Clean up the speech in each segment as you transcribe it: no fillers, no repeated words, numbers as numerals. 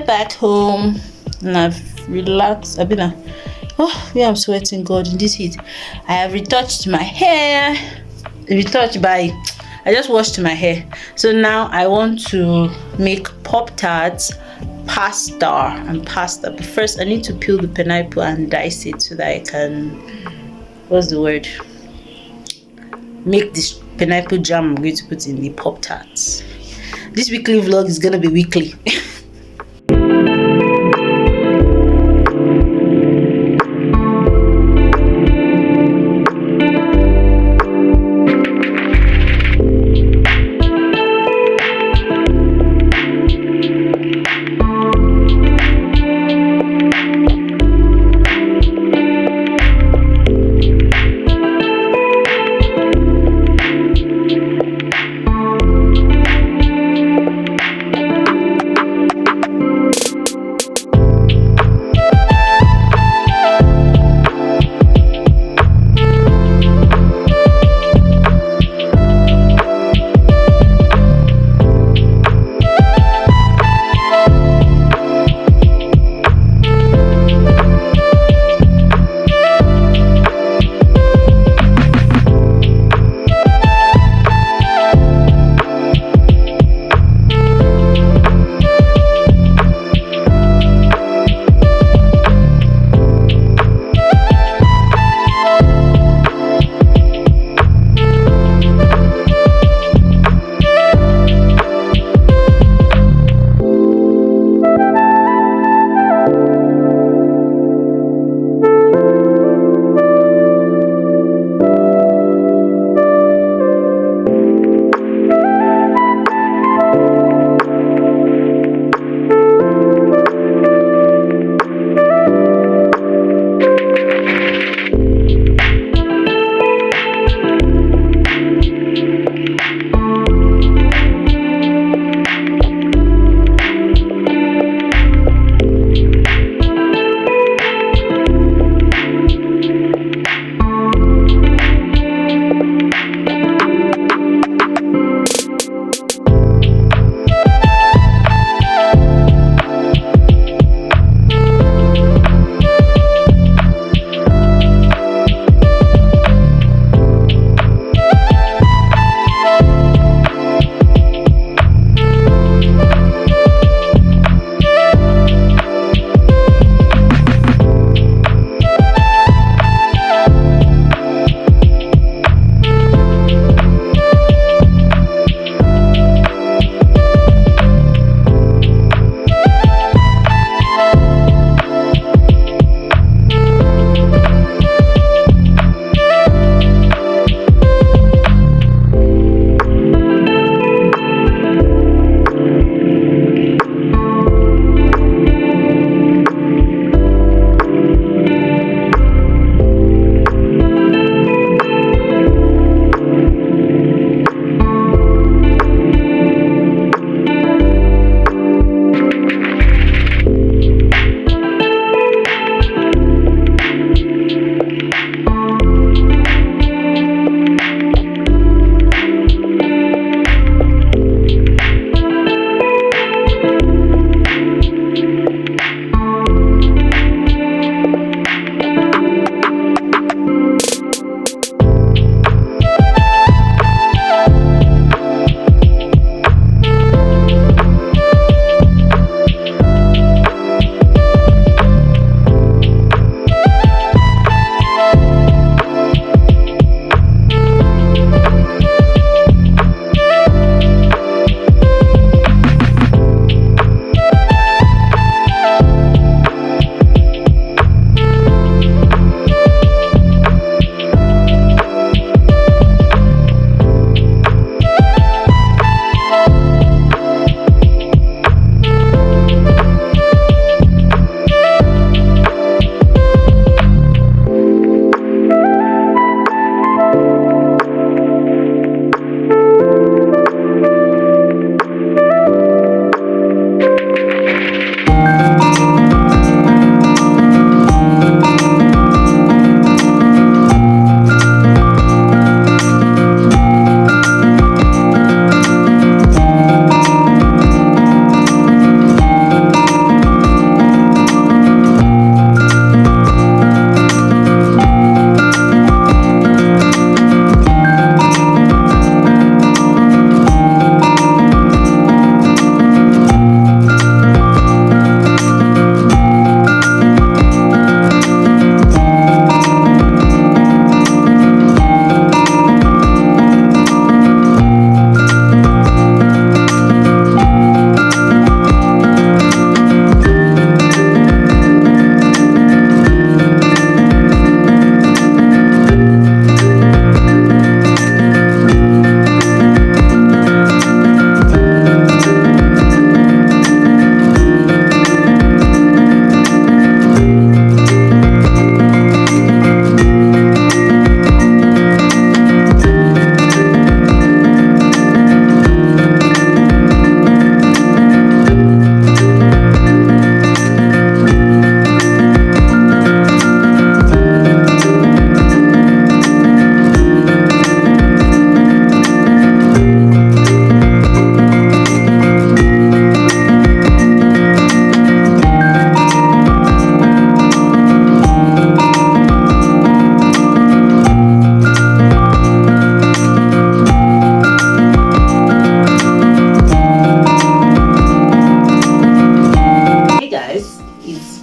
back home and I've relaxed. I'm sweating, God, in this heat. I have retouched my hair. I just washed my hair. So now I want to make Pop-Tarts, pasta. But first I need to peel the pineapple and dice it so that I can, make this pineapple jam I'm going to put in the Pop-Tarts. This weekly vlog is gonna be weekly.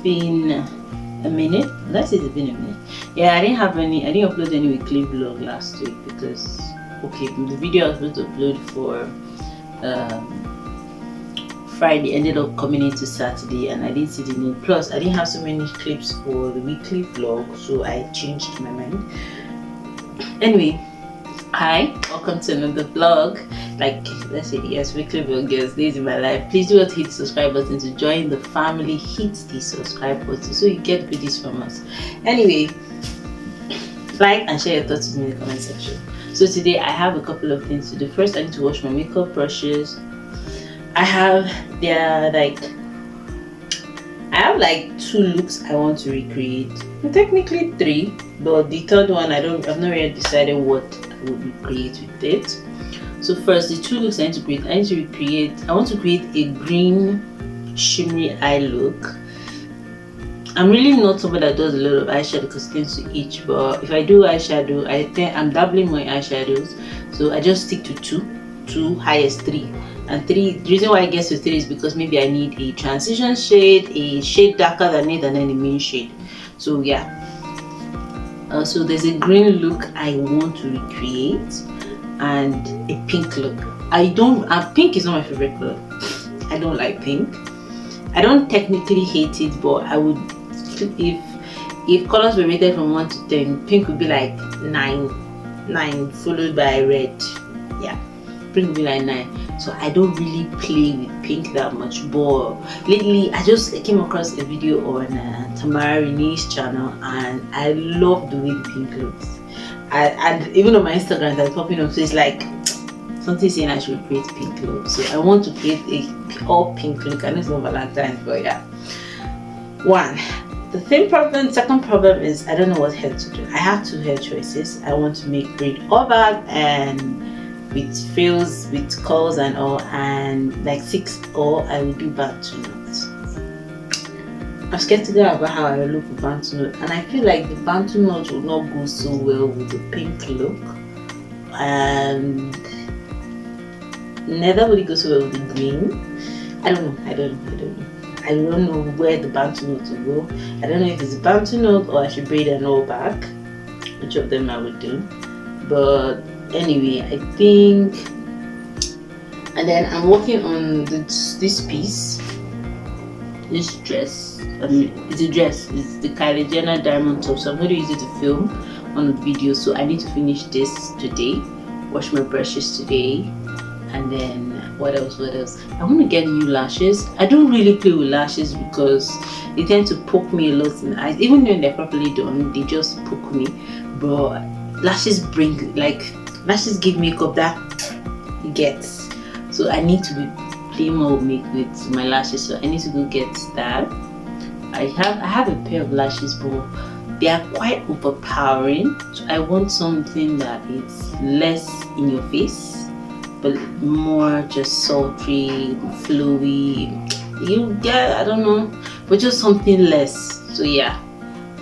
been a minute. Let's say it's been a minute. Yeah, I didn't upload any weekly vlog last week because the video I was supposed to upload for Friday ended up coming into Saturday and I didn't see the need. Plus I didn't have so many clips for the weekly vlog, so I changed my mind. Anyway, hi, welcome to another vlog. Like, let's say, yes, weekly vlog, girls, days in my life. Please do not hit the subscribe button to join the family. Hit the subscribe button so you get goodies from us. Anyway, like and share your thoughts with me in the comment section. So today I have a couple of things to do. First, I need to wash my makeup brushes. I have like 2 looks I want to recreate. Technically 3, but the third one I've not really decided what I would recreate with it. So first, the 2 looks I want to create a green shimmery eye look. I'm really not somebody that does a lot of eyeshadow because it tends to itch, but if I do eyeshadow, I'm dabbling my eyeshadows, so I just stick to 2, highest 3. And 3, the reason why I get to 3 is because maybe I need a transition shade, a shade darker than it, and then a main shade. So yeah. So there's a green look I want to recreate and a pink look. Pink is not my favorite color. I don't like pink. I don't technically hate it, but I would, if colors were rated from 1 to 10, pink would be like 9 followed by red. Yeah, pink would be like 9. So I don't really play with pink that much, but lately I just came across a video on Tamara Renee's channel and I love the way the pink looks. And even on my Instagram that's popping up, so it's like something saying I should create pink look. So I want to create a all pink look. I know it's not Valentine's, but yeah. Second problem is I don't know what hair to do. I have 2 hair choices. I want to make braid all back and with frills, with curls and all, and like 6, or I will do bantu knots. I'm skeptical about how I will look with bantu knot, and I feel like the bantu knot will not go so well with the pink look, and neither will it go so well with the green. I don't know. I don't know where the bantu knot will go. I don't know if it's a bantu knot or I should braid and all back. Which of them I would do, but anyway, I think. And then I'm working on this piece, this dress. It's a dress. It's the Kylie Jenner diamond top, so I'm going to use it to film on the video. So I need to finish this today, wash my brushes today, and then what else? I want to get new lashes. I don't really play with lashes because they tend to poke me a lot in the eyes. Even when they're properly done, they just poke me. But lashes give makeup that it gets. So I need to be playing more with my lashes. So I need to go get that. I have a pair of lashes, but they are quite overpowering. So I want something that is less in your face, but more just sultry, flowy. You get, I don't know, but just something less. So yeah,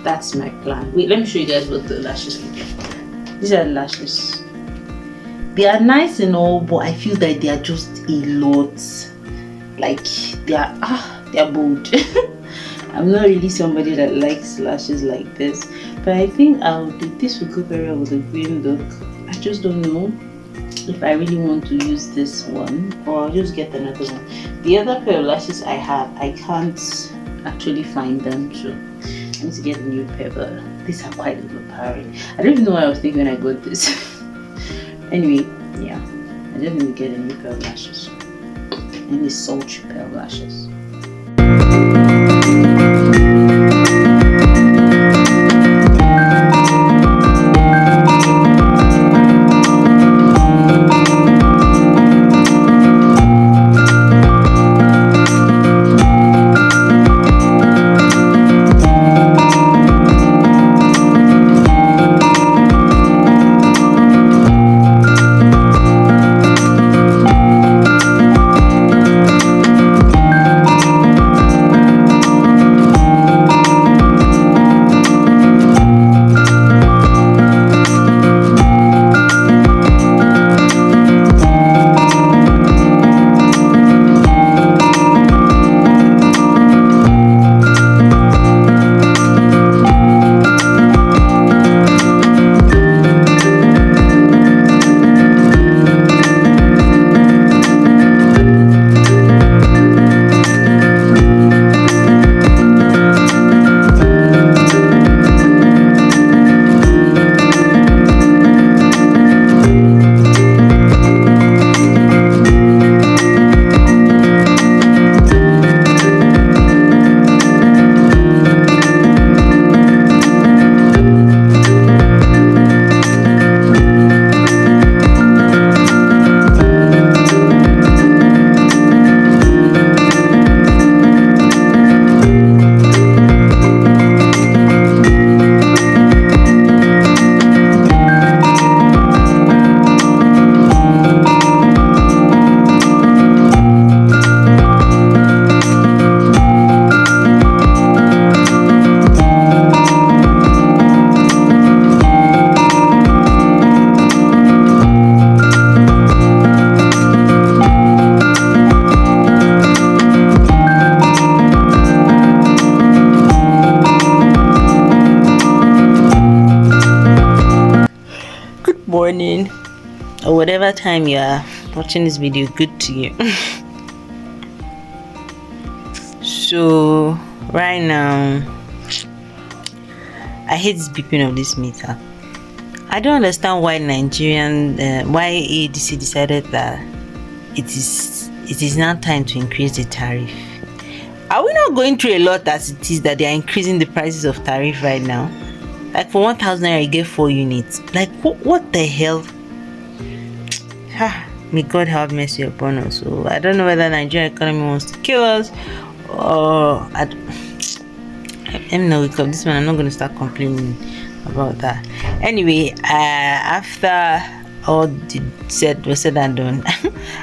that's my plan. Wait, let me show you guys what the lashes look like. These are the lashes. They are nice and all, but I feel that they are just a lot. Like they are bold. I'm not really somebody that likes lashes like this, but I think this will go very well with the green look. I just don't know if I really want to use this one or I'll just get another one. The other pair of lashes I have, I can't actually find them, so I need to get a new pair, but these are quite overpowering. I don't even know what I was thinking when I got this. Anyway, yeah, I just need to get a new pair of lashes. And this sultry pair of lashes. morning, or whatever time you are watching this video. Good to you. So right now, I hate this beeping of this meter. I don't understand why why ADC decided that it is now time to increase the tariff. Are we not going through a lot as it is that they are increasing the prices of tariff right now? Like for 1,000 naira you get 4 units. Like what the hell? May God have mercy upon us. So I don't know whether Nigerian economy wants to kill us or let me not wake up this one. I'm not going to start complaining about that. Anyway, after all was said and done,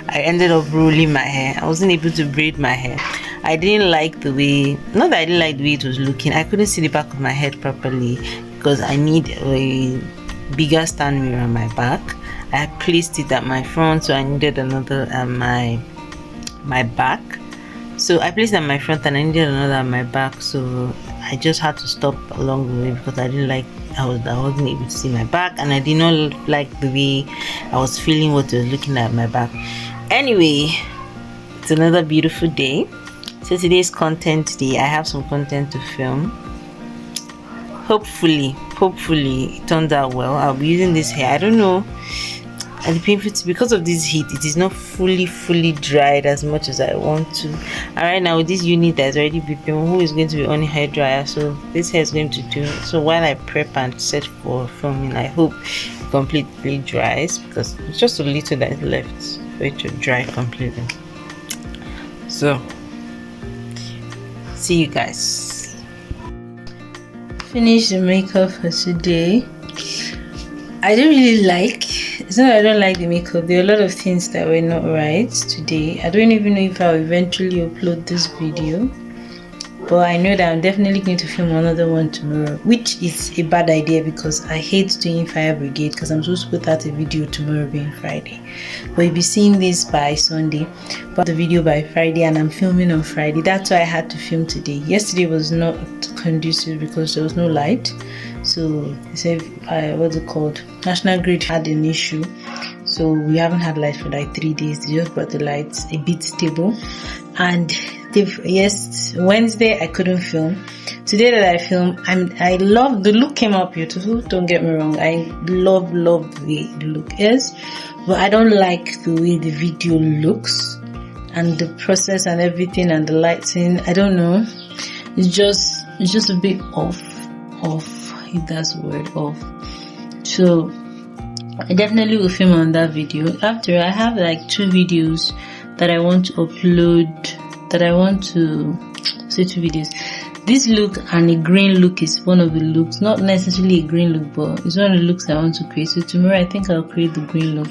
I ended up rolling my hair. I wasn't able to braid my hair. I didn't like the way, not that I didn't like the way it was looking. I couldn't see the back of my head properly because I need a bigger stand mirror on my back. I placed it at my front, so I needed another at my back. So I placed it at my front and I needed another at my back. So I just had to stop along the way because I didn't like, I wasn't able to see my back, and I did not like the way I was feeling what was looking at my back. Anyway, it's another beautiful day. So today's content day. I have some content to film. Hopefully it turns out well. I'll be using this hair. I don't know. And because of this heat, it is not fully dried as much as I want to. And right now with this unit that's already beeping, who is going to be on a hair dryer? So this hair is going to do. So while I prep and set for filming, I hope it completely dries because it's just a little that is left for it to dry completely. So see you guys. Finish the makeup for today. I don't really like, it's not that I don't like the makeup. There are a lot of things that were not right today. I don't even know if I'll eventually upload this video, but I know that I'm definitely going to film another one tomorrow, which is a bad idea because I hate doing fire brigade because I'm supposed to put out a video tomorrow being Friday. But you'll be seeing this by Sunday, but the video by Friday, and I'm filming on Friday. That's why I had to film today. Yesterday was not conducive because there was no light. So they said, what's it called? National Grid had an issue, so we haven't had light for like 3 days. They just brought the lights a bit stable, and Wednesday I couldn't film. Today that I film, I love the look came out beautiful. Don't get me wrong, I love the way the look is, but I don't like the way the video looks and the process and everything and the lighting. I don't know. It's just a bit off. If that's the word, off. So I definitely will film on that video. After, I have like 2 videos that I want to upload, say 2 videos. This look and a green look is one of the looks, not necessarily a green look, but it's one of the looks I want to create. So tomorrow I think I'll create the green look.